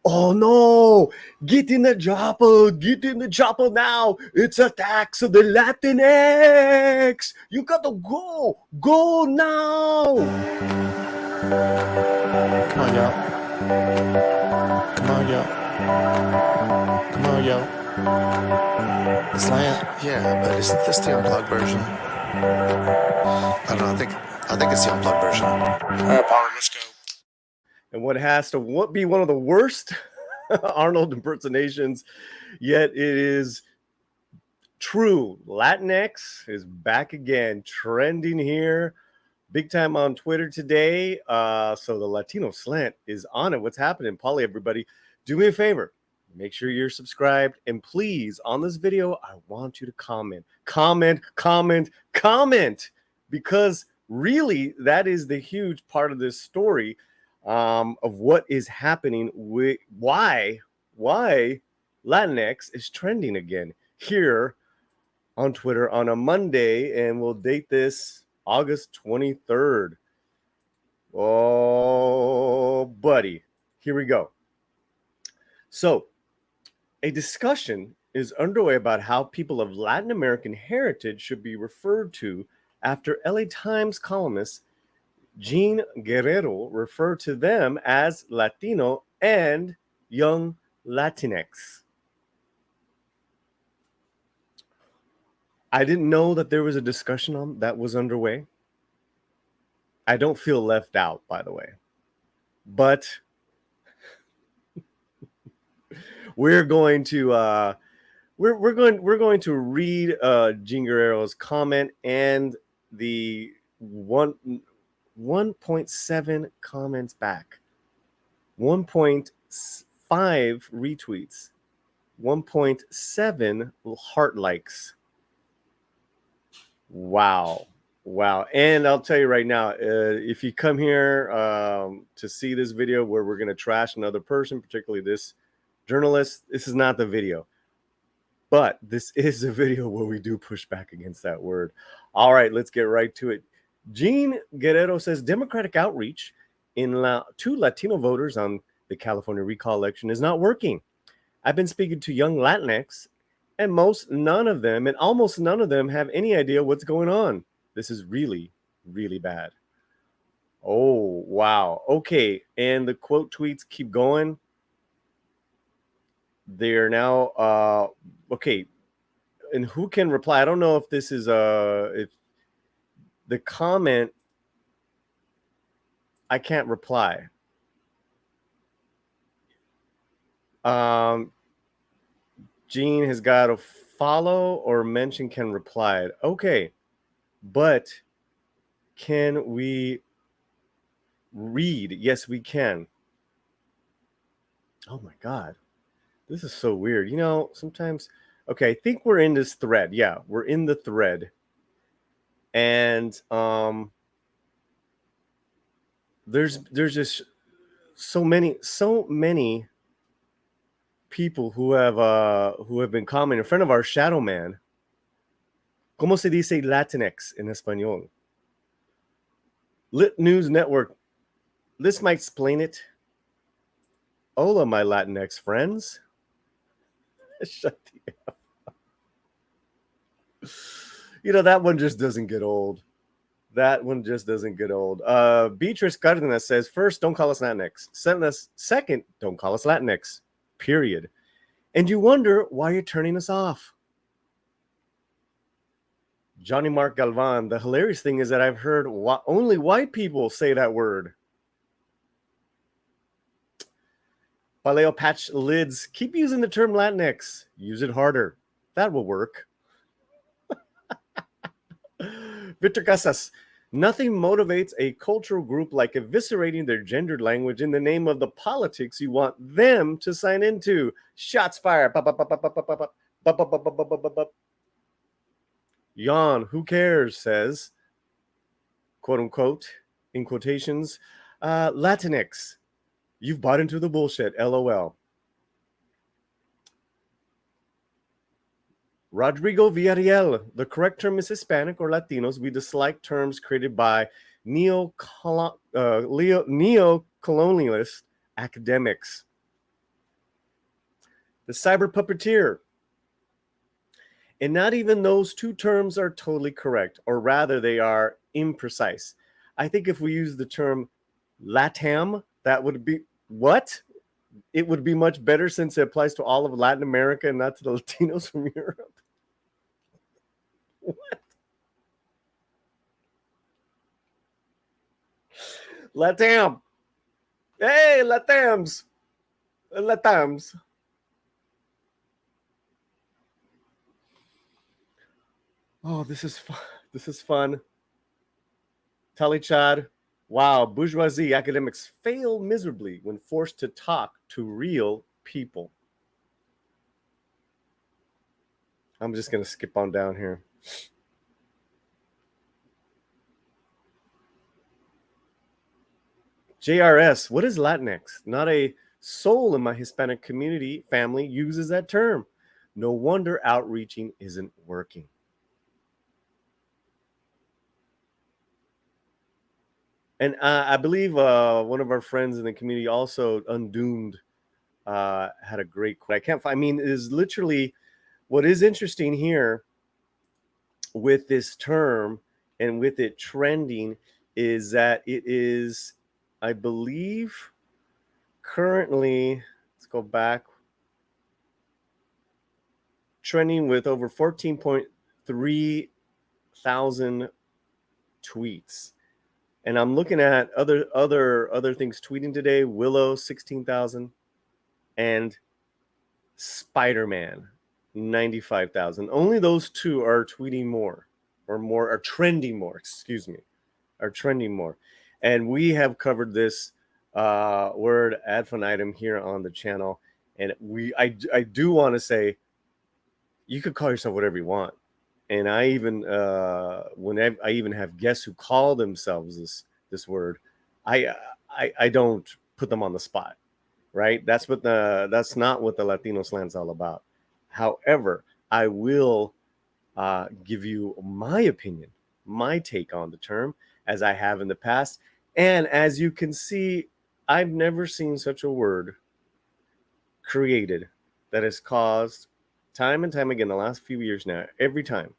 Oh no! Get in the chopper! Get in the chopper now! It's attacks of the Latinx! You gotta go! Go now! Come on, y'all. Come on, y'all. Come on, y'all. Slant. Yeah, but isn't this the unplugged version? I don't know. I think it's the unplugged version. All right, Power, let's go. And what has to be one of the worst Arnold impersonations, yet it is true. Latinx is back again, trending here, big time on Twitter today. So the Latino slant is on it. What's happening, Polly? Everybody, do me a favor. Make sure you're subscribed, and please, on this video, I want you to comment, because really, that is the huge part of this story. Of what is happening with why Latinx is trending again here on Twitter on a Monday, and we'll date this August 23rd. Oh, buddy, here we go. So, a discussion is underway about how people of Latin American heritage should be referred to after LA Times columnist Jean Guerrero referred to them as Latino and young Latinx. I didn't know that there was a discussion on that was underway. I don't feel left out, by the way. But we're going to we're going to read Jean Guerrero's comment and the 1.7 comments back, 1.5 retweets, 1.7 heart likes. Wow. And I'll tell you right now, if you come here to see this video where we're going to trash another person, particularly this journalist, this is not the video. But this is a video where we do push back against that word. All right, let's get right to it. Jean Guerrero says Democratic outreach to Latino voters on the California recall election is not working. I've been speaking to young Latinx, and almost none of them have any idea what's going on. This is really, really bad. Oh, wow. Okay, and the quote tweets keep going. They're now okay. And who can reply? I don't know if this is if the comment. I can't reply. Jean has got to follow or mention can reply. Okay, but can we read? Yes, we can. Oh my God, this is so weird. You know, sometimes. Okay, I think we're in this thread. Yeah, we're in the thread, and there's just so many people who have been commenting. In front of our shadow man. ¿Cómo se dice Latinx en español? Lit News Network. This might explain it. Hola, my Latinx friends. Shut the F up. You know, that one just doesn't get old. Beatrice Cardenas says, first, don't call us Latinx. Second, don't call us Latinx. Period. And you wonder why you're turning us off. Johnny Mark Galvan, the hilarious thing is that I've heard only white people say that word. Paleo Patch Lids, keep using the term Latinx. Use it harder. That will work. Victor Casas, nothing motivates a cultural group like eviscerating their gendered language in the name of the politics you want them to sign into. Shots fired. Jan, who cares, says, quote unquote, in quotations, Latinx. You've bought into the bullshit, LOL. Rodrigo Villarreal, the correct term is Hispanic or Latinos. We dislike terms created by neo-colonialist academics. the cyber puppeteer. And not even those two terms are totally correct, or rather, they are imprecise. I think if we use the term LATAM, that would be what? It would be much better since it applies to all of Latin America and not to the Latinos from Europe. What? LATAM. Hey, LATAMs. LATAMs. Oh, this is fun. This is fun. Talichad. Wow, bourgeoisie academics fail miserably when forced to talk to real people. I'm just going to skip on down here. JRS, what is Latinx? Not a soul in my Hispanic community family uses that term. No wonder outreaching isn't working. And I believe one of our friends in the community, also Undoomed, had a great quote. I can't find. I mean, it is literally what is interesting here with this term and with it trending is that it is, I believe, currently, let's go back, trending with over 14.3 thousand tweets. And I'm looking at other things tweeting today. Willow 16,000 and Spider-Man 95,000. Only those two are tweeting more, are trending more. Excuse me, are trending more. And we have covered this word ad infinitum here on the channel. And I do want to say, you could call yourself whatever you want. And I even I even have guests who call themselves this word, I don't put them on the spot, right? That's not what the Latino slang's all about. However, I will give you my opinion, my take on the term, as I have in the past. And as you can see, I've never seen such a word created that has caused time and time again the last few years now, every time,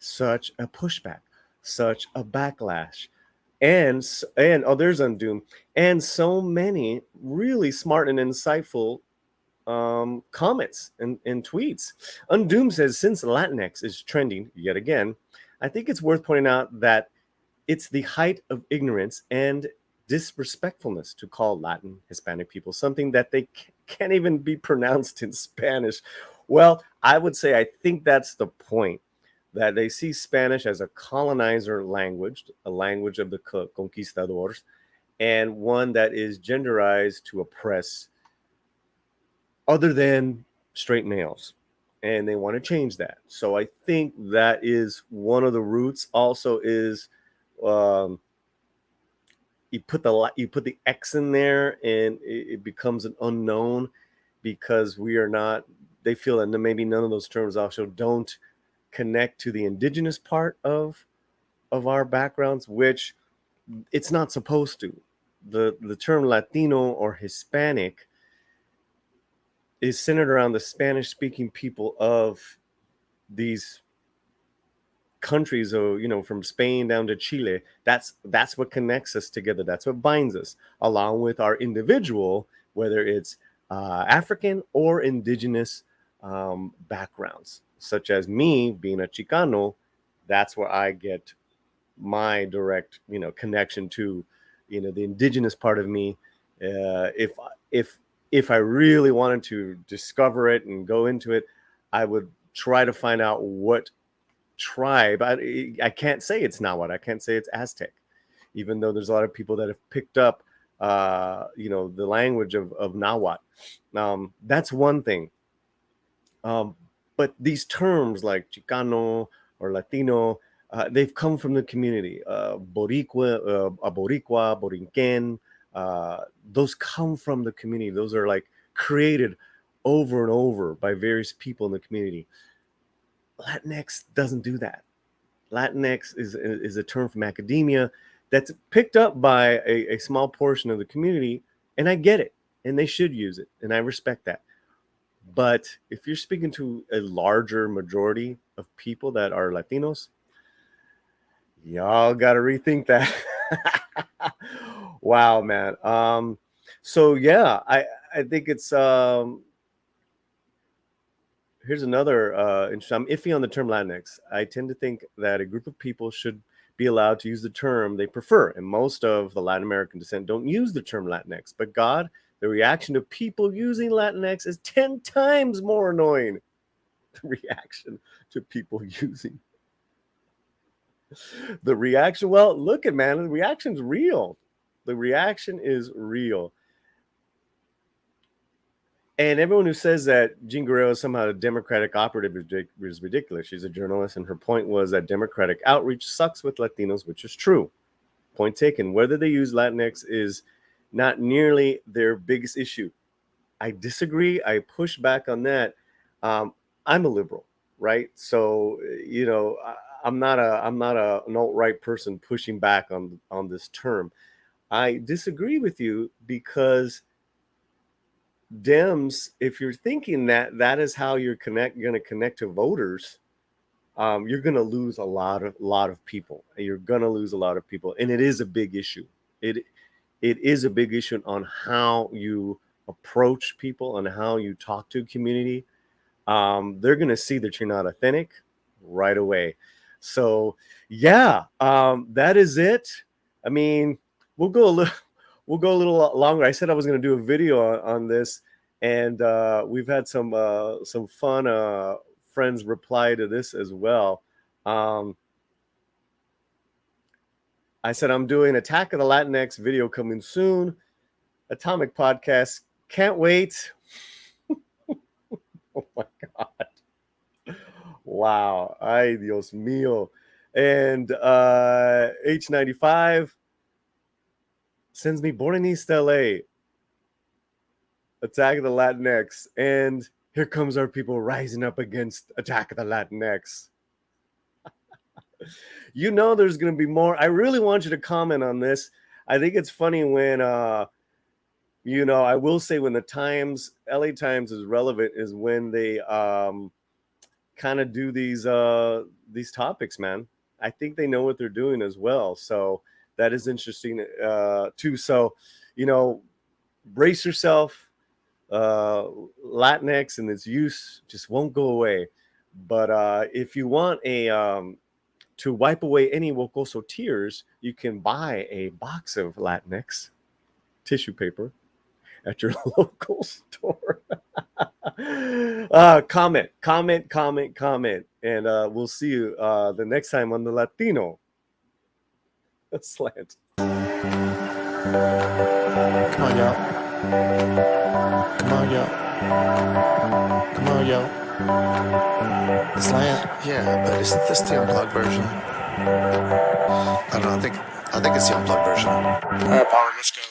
such a pushback, such a backlash, and there's Undoomed, and so many really smart and insightful comments and tweets. Undoomed says, since Latinx is trending yet again, I think it's worth pointing out that it's the height of ignorance and disrespectfulness to call Latin Hispanic people something that they can't even be pronounced in Spanish. Well, I would say I think that's the point, that they see Spanish as a colonizer language, a language of the conquistadors, and one that is genderized to oppress other than straight males. And they want to change that. So I think that is one of the roots. Also is you put the X in there and it becomes an unknown, because they feel that maybe none of those terms also don't connect to the indigenous part of our backgrounds, which it's not supposed to. The term Latino or Hispanic is centered around the Spanish speaking people of these countries, from Spain down to Chile. That's what connects us together. That's what binds us, along with our individual, whether it's African or indigenous backgrounds, such as me being a Chicano. That's where I get my direct, connection to, the indigenous part of me. If I really wanted to discover it and go into it, I would try to find out what tribe. I can't say it's Nahuatl. I can't say it's Aztec, even though there's a lot of people that have picked up, the language of Nahuatl. That's one thing. But these terms like Chicano or Latino, they've come from the community. Boricua, Boricua, Borinquen, those come from the community. Those are like created over and over by various people in the community. Latinx doesn't do that. Latinx is a term from academia that's picked up by a small portion of the community, and I get it, and they should use it, and I respect that. But if you're speaking to a larger majority of people that are Latinos, y'all got to rethink that. Wow, man. So yeah, I think it's here's another interesting. I'm iffy on the term Latinx. I tend to think that a group of people should be allowed to use the term they prefer, and most of the Latin American descent don't use the term Latinx. But God, the reaction to people using Latinx is 10 times more annoying. The reaction to people using the reaction. Well, look at man, the reaction's real. The reaction is real. And everyone who says that Jean Guerrero is somehow a Democratic operative is ridiculous. She's a journalist, and her point was that Democratic outreach sucks with Latinos, which is true. Point taken. Whether they use Latinx is not nearly their biggest issue. I disagree. I push back on that. I'm a liberal, right? So I'm not an alt-right person pushing back on this term. I disagree with you because Dems, if you're thinking that is how you're going to connect to voters, you're going to lose a lot of people. You're going to lose a lot of people, and it is a big issue. It is a big issue on how you approach people and how you talk to a community. They're going to see that you're not authentic right away. So yeah, that is it. I mean, we'll go a little longer. I said I was going to do a video on this, and we've had some fun friends reply to this as well. I said I'm doing Attack of the Latinx video coming soon. Atomic Podcast. Can't wait. Oh my God. Wow. Ay, Dios mío. And H95 sends me Born in East LA. Attack of the Latinx. And here comes our people rising up against Attack of the Latinx. There's going to be more. I really want you to comment on this. I think it's funny when, I will say when the Times, LA Times is relevant is when they kind of do these topics, man. I think they know what they're doing as well. So that is interesting too. So, brace yourself. Latinx and its use just won't go away. But if you want to wipe away any Wocoso tears, you can buy a box of Latinx tissue paper at your local store. Comment, and we'll see you the next time on the Latino Slant. Come on, y'all. Come on, y'all. Come on, y'all. The slant. Yeah, but isn't this the unplugged version? I don't know. I think it's the unplugged version. All right, Power, let's go.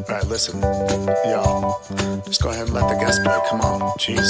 All right, listen, y'all. Just go ahead and let the guest play. Come on, jeez.